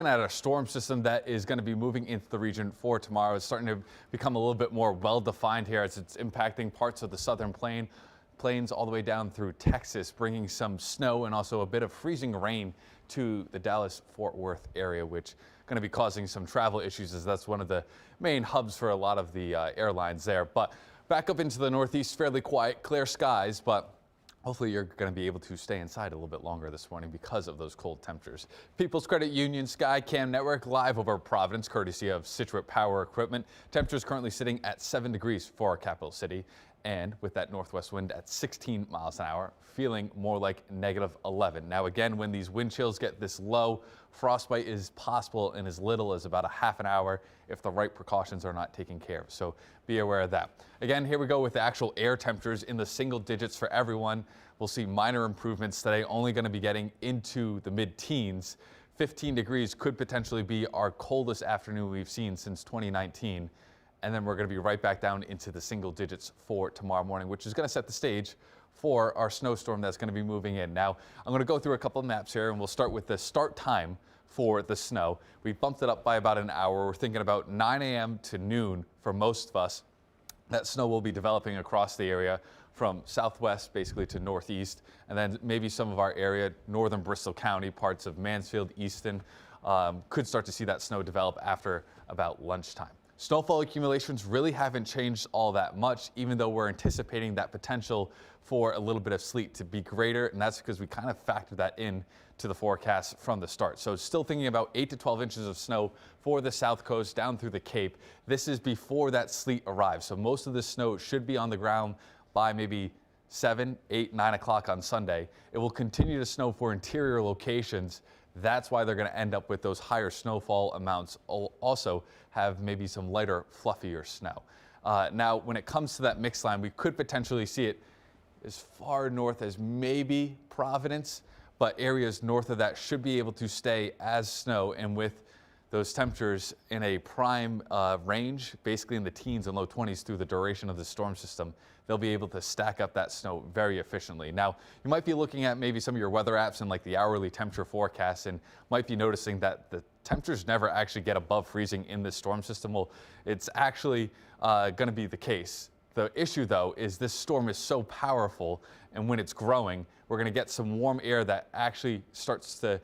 At a storm system that is going to be moving into the region for tomorrow. It's starting to become a little bit more well-defined here as it's impacting parts of the southern plains all the way down through Texas, bringing some snow and also a bit of freezing rain to the Dallas-Fort Worth area, which going to be causing some travel issues as that's one of the main hubs for a lot of the airlines there. But back up into the northeast, fairly quiet, clear skies, but hopefully you're going to be able to stay inside a little bit longer this morning because of those cold temperatures. People's Credit Union Skycam Network live over Providence, courtesy of Situate Power Equipment. Temperatures currently sitting at 7 degrees for our capital city. And with that northwest wind at 16 miles an hour, feeling more like -11. Now, again, when these wind chills get this low, frostbite is possible in as little as about a half an hour if the right precautions are not taken care of. So be aware of that. Again, here we go with the actual air temperatures in the single digits for everyone. We'll see minor improvements today, only going to be getting into the mid-teens. 15 degrees could potentially be our coldest afternoon we've seen since 2019. And then we're going to be right back down into the single digits for tomorrow morning, which is going to set the stage for our snowstorm that's going to be moving in. Now, I'm going to go through a couple of maps here, and we'll start with the start time for the snow. We bumped it up by about an hour. We're thinking about 9 a.m. to noon for most of us. That snow will be developing across the area from southwest basically to northeast, and then maybe some of our area, northern Bristol County, parts of Mansfield, Easton, could start to see that snow develop after about lunchtime. Snowfall accumulations really haven't changed all that much, even though we're anticipating that potential for a little bit of sleet to be greater, and that's because we kind of factored that in to the forecast from the start. So still thinking about 8 to 12 inches of snow for the south coast down through the Cape. This is before that sleet arrives, so most of the snow should be on the ground by maybe 7, 8, 9 o'clock on Sunday. It will continue to snow for interior locations. That's why they're going to end up with those higher snowfall amounts. Also have maybe some lighter, fluffier snow. Now, when it comes to that mix line, we could potentially see it as far north as maybe Providence, but areas north of that should be able to stay as snow, and with those temperatures in a prime range, basically in the teens and low 20s through the duration of the storm system, they'll be able to stack up that snow very efficiently. Now, you might be looking at maybe some of your weather apps and like the hourly temperature forecast and might be noticing that the temperatures never actually get above freezing in this storm system. Well, it's actually going to be the case. The issue, though, is this storm is so powerful, and when it's growing, we're going to get some warm air that actually starts to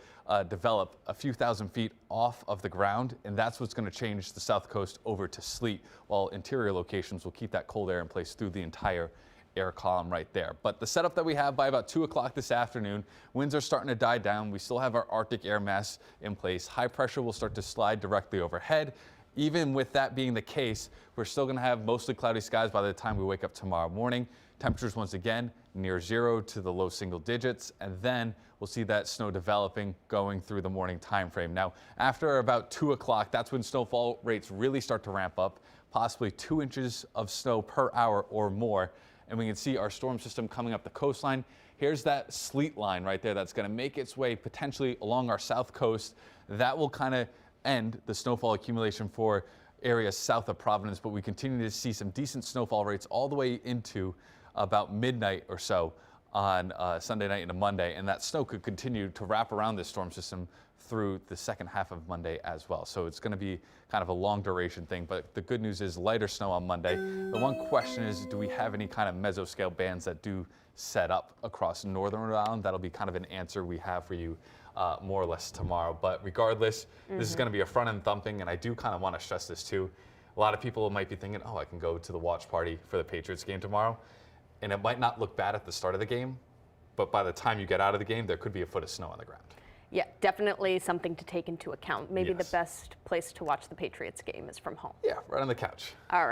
develop a few thousand feet off of the ground, and that's what's going to change the south coast over to sleet, while interior locations will keep that cold air in place through the entire air column right there. But the setup that we have by about 2 o'clock this afternoon, winds are starting to die down. We still have our Arctic air mass in place. High pressure will start to slide directly overhead. Even with that being the case, we're still going to have mostly cloudy skies by the time we wake up tomorrow morning. Temperatures once again near 0 to the low single digits, and then we'll see that snow developing going through the morning time frame. Now, after about 2 o'clock, that's when snowfall rates really start to ramp up, possibly 2 inches of snow per hour or more. And we can see our storm system coming up the coastline. Here's that sleet line right there that's going to make its way potentially along our south coast. That will kind of end the snowfall accumulation for areas south of Providence, but we continue to see some decent snowfall rates all the way into about midnight or so on Sunday night into Monday, and that snow could continue to wrap around this storm system through the second half of Monday as well. So it's going to be kind of a long duration thing, but the good news is lighter snow on Monday. The one question is, do we have any kind of mesoscale bands that do set up across northern Rhode Island? That'll be kind of an answer we have for you more or less tomorrow. But regardless, this is going to be a front-end thumping, and I do kind of want to stress this too. A lot of people might be thinking, oh, I can go to the watch party for the Patriots game tomorrow, and it might not look bad at the start of the game, but by the time you get out of the game, there could be a foot of snow on the ground. Yeah, definitely something to take into account. Maybe Yes. the best place to watch the Patriots game is from home. Yeah, right on the couch. All right.